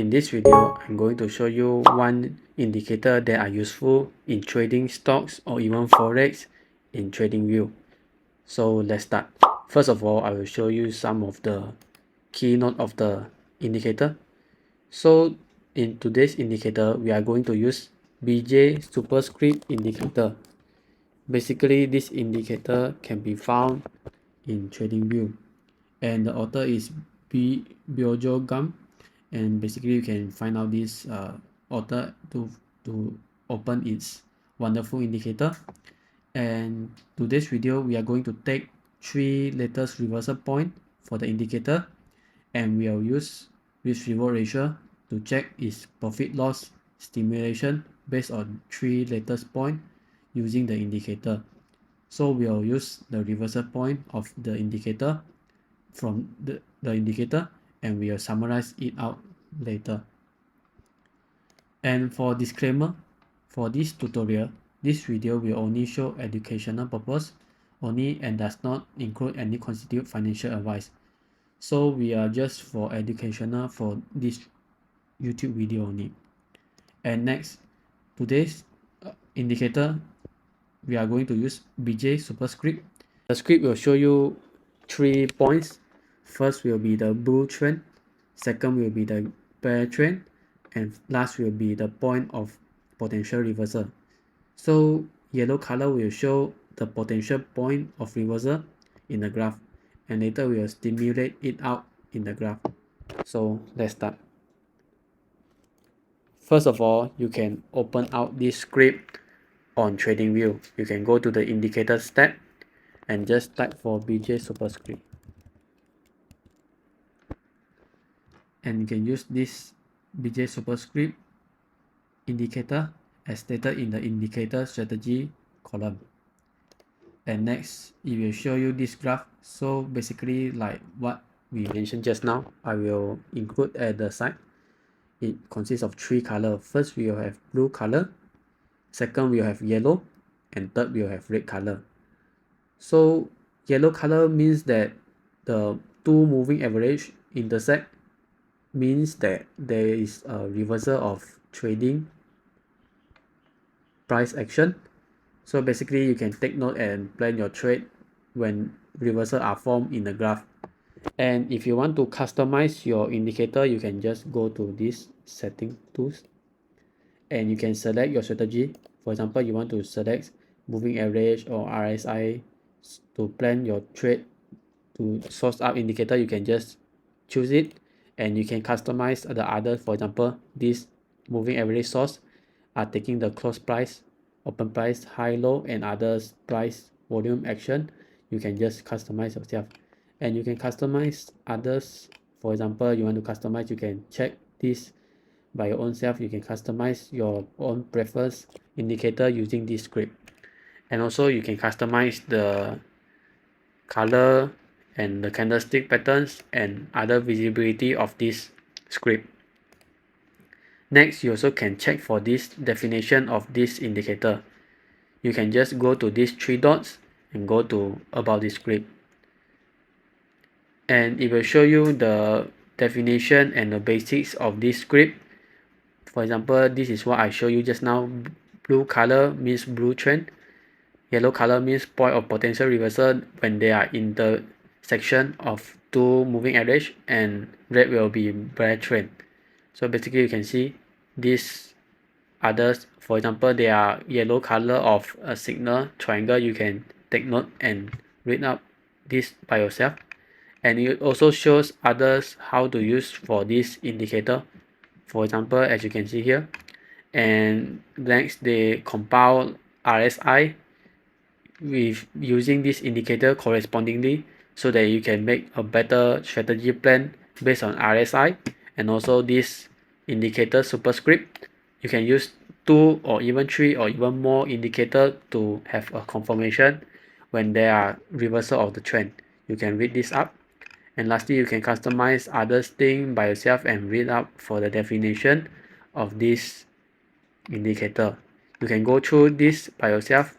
In this video, I'm going to show you one indicator that are useful in trading stocks or even Forex in TradingView. So let's start. First of all, I will show you some of the keynote of the indicator. So in today's indicator, we are going to use BJ superscript indicator. Basically, this indicator can be found in TradingView, and the author is Byojo Gam, and basically you can find out this author to open its wonderful indicator. And today's video, we are going to take 3 latest reversal point for the indicator, and we will use risk reward ratio to check its profit loss stimulation based on 3 latest point using the indicator. So we'll use the reversal point of the indicator from the indicator, and we will summarize it out later. And for disclaimer, for this tutorial, this video will only show educational purpose only and does not include any constitute financial advice. So we are just for educational for this YouTube video only. And next, today's indicator, we are going to use BJ superscript. The script will show you 3 points. First will be the bull trend, second will be the bear trend, and last will be the point of potential reversal. So yellow color will show the potential point of reversal in the graph, and later we will stimulate it out in the graph. So let's start. First of all, you can open out this script on TradingView. You can go to the indicators tab and just type for BJ superscript, and you can use this BJ superscript indicator as stated in the indicator strategy column. And next, it will show you this graph. So basically, like what we mentioned just now, I will include at the side. It consists of 3 colors. First, we will have blue color, second we will have yellow, and third we will have red color. So yellow color means that the 2 moving average intersect, means that there is a reversal of trading price action. So basically you can take note and plan your trade when reversal are formed in the graph. And if you want to customize your indicator, you can just go to this setting tools and you can select your strategy. For example, you want to select moving average or RSI to plan your trade. To source up indicator, you can just choose it, and you can customize the other. For example, this moving average source are taking the close price, open price, high low, and others price volume action. You can just customize yourself, and you can customize others. For example, you want to customize, you can check this by your own self. You can customize your own preference indicator using this script, and also you can customize the color and the candlestick patterns and other visibility of this script. Next, you also can check for this definition of this indicator. You can just go to these 3 dots and go to about this script, and it will show you the definition and the basics of this script. For example, this is what I showed you just now. Blue color means blue trend, yellow color means point of potential reversal when they are in the section of 2 moving average, and red will be bear trend. So basically you can see these others. For example, they are yellow color of a signal triangle. You can take note and read up this by yourself, and it also shows others how to use for this indicator. For example, as you can see here, and next they compile RSI with using this indicator correspondingly, so that you can make a better strategy plan based on RSI. And also this indicator superscript, you can use 2 or even 3 or even more indicator to have a confirmation when there are reversal of the trend. You can read this up. And lastly, you can customize other things by yourself and read up for the definition of this indicator. You can go through this by yourself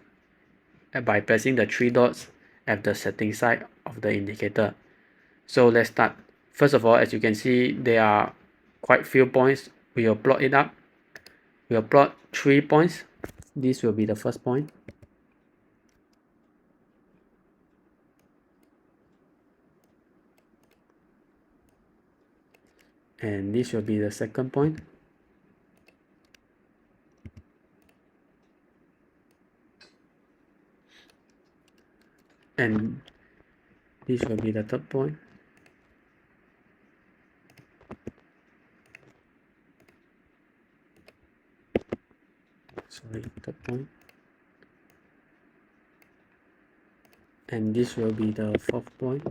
by pressing the 3 dots at the setting side of the indicator. So let's start. First of all, as you can see, there are quite few points. We will plot it up. We will plot 3 points. This will be the first point. And this will be the second point. And this will be the third point. Sorry, third point. And this will be the fourth point.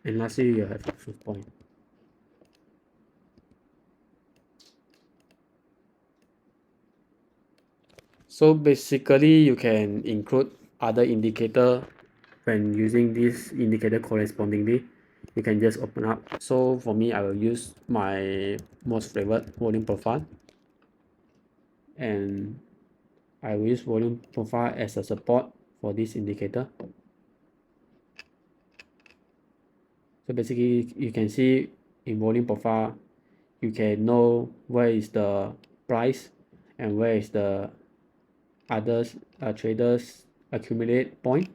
And lastly, you have the fifth point. So basically, you can include other indicator when using this indicator correspondingly. You can just open up. So for me, I will use my most favorite volume profile, and I will use volume profile as a support for this indicator. So basically, you can see in volume profile, you can know where is the price and where is the others traders accumulate point.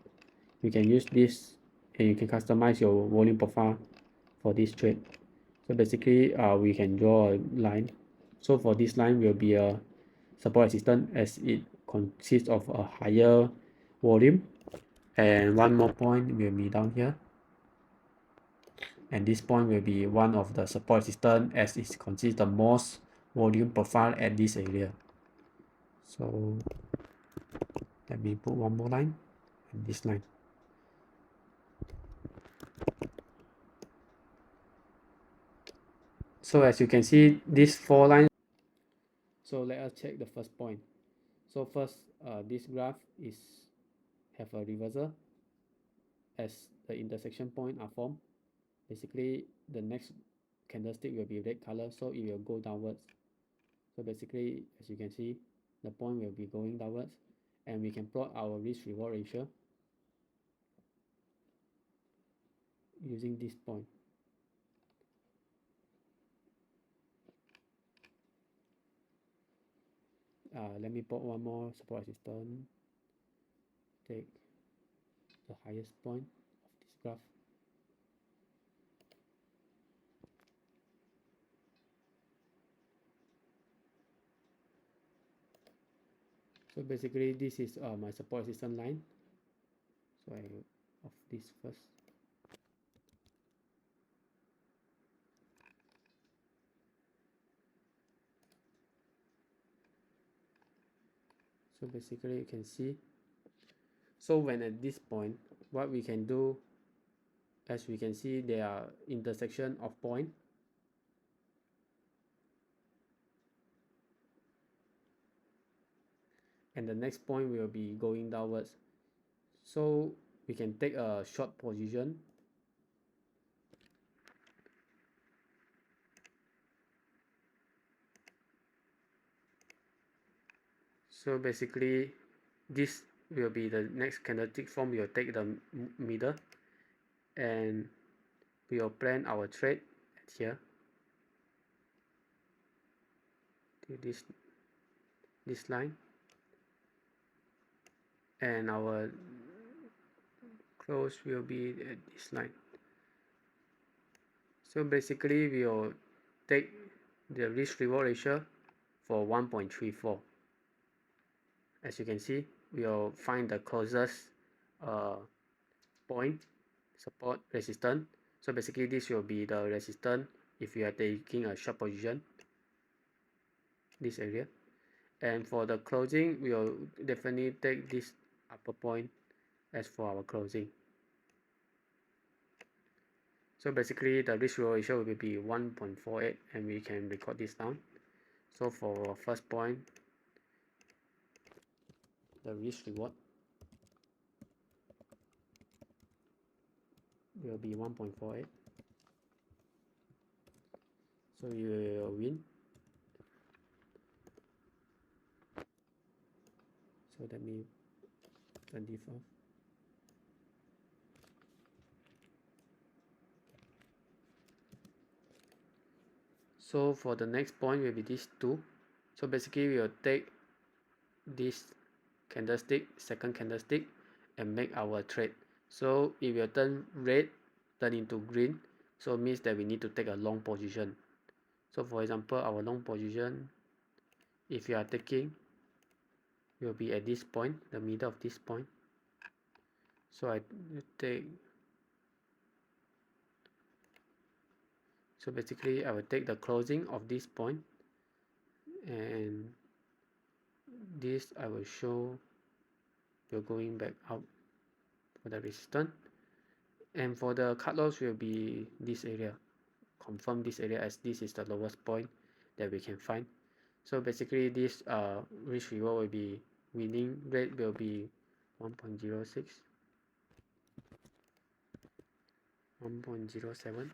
You can use this and you can customize your volume profile for this trade. So basically, we can draw a line. So for this line will be a support resistance as it consists of a higher volume, and one more point will be down here, and this point will be one of the support resistance as it consists the most volume profile at this area. So let me put one more line and this line. So as you can see, these 4 lines. So let us check the first point. So first, this graph is have a reversal as the intersection point are formed. Basically, the next candlestick will be red color, so it will go downwards. So basically, as you can see, the point will be going downwards, and we can plot our risk reward ratio using this point. Let me put one more support resistance. Take the highest point of this graph. So basically, this is my support resistance line. So I off this first. So basically, you can see. So when at this point, what we can do, as we can see, there are intersection of point. And the next point will be going downwards. So we can take a short position. So basically, this will be the next candlestick form. We will take the middle, and we will plan our trade at here to this line, and our close will be at this line. So basically, we will take the risk reward ratio for 1.34. As you can see, we will find the closest point, support, resistance. So basically, this will be the resistance if you are taking a short position, this area. And for the closing, we will definitely take this upper point as for our closing. So basically, the risk reward ratio will be 1.48, and we can record this down. So for first point, the risk reward will be 1.48. So you will win. So let me 24th. So for the next point will be these two. So basically we will take this candlestick, second candlestick, and make our trade. So it will turn red, turn into green, so it means that we need to take a long position. So for example, our long position, if you are taking, will be at this point, the middle of this point. So I take, so basically I will take the closing of this point, and this I will show you're going back out for the resistance, and for the cut loss will be this area. Confirm this area as this is the lowest point that we can find. So basically this risk reward will be, winning rate will be 1.06, 1.07,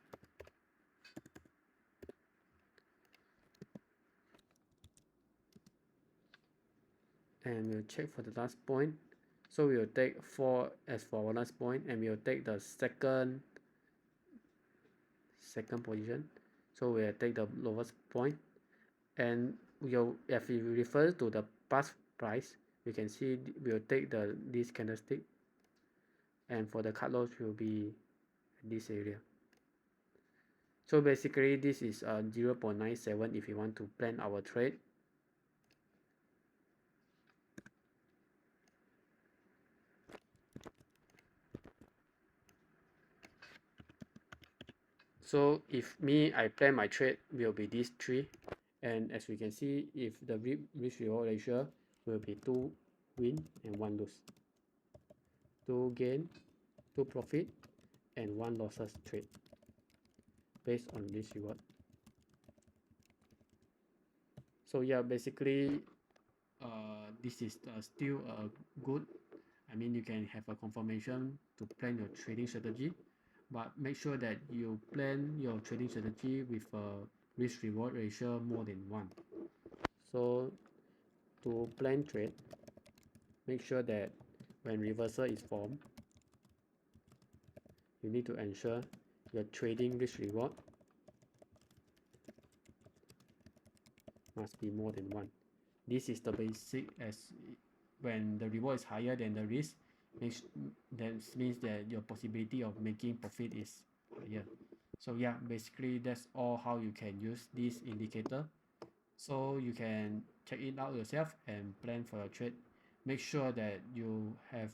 and we'll check for the last point. So we will take 4 as for our last point, and we will take the second position. So we'll take the lowest point, and if we refer to the past price, we can see we'll take this candlestick, and for the cut loss will be this area. So basically this is 0.97 if you want to plan our trade. So if I plan my trade will be these three, and as we can see, if the risk reward ratio will be 2 win and 1 lose, 2 gain, 2 profit, and 1 losses trade based on risk reward. So yeah, basically this is still a good, I mean you can have a confirmation to plan your trading strategy, but make sure that you plan your trading strategy with a risk reward ratio more than 1. So to plan trade, make sure that when reversal is formed, you need to ensure your trading risk reward must be more than 1. This is the basic, as when the reward is higher than the risk, that means that your possibility of making profit is higher. So yeah, basically that's all how you can use this indicator. So you can check it out yourself and plan for your trade. Make sure that you have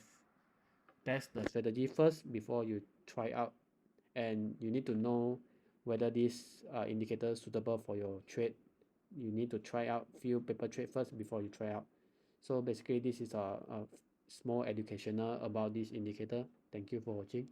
test the strategy first before you try out, and you need to know whether this indicator is suitable for your trade. You need to try out few paper trade first before you try out. So basically this is a small educational about this indicator. Thank you for watching.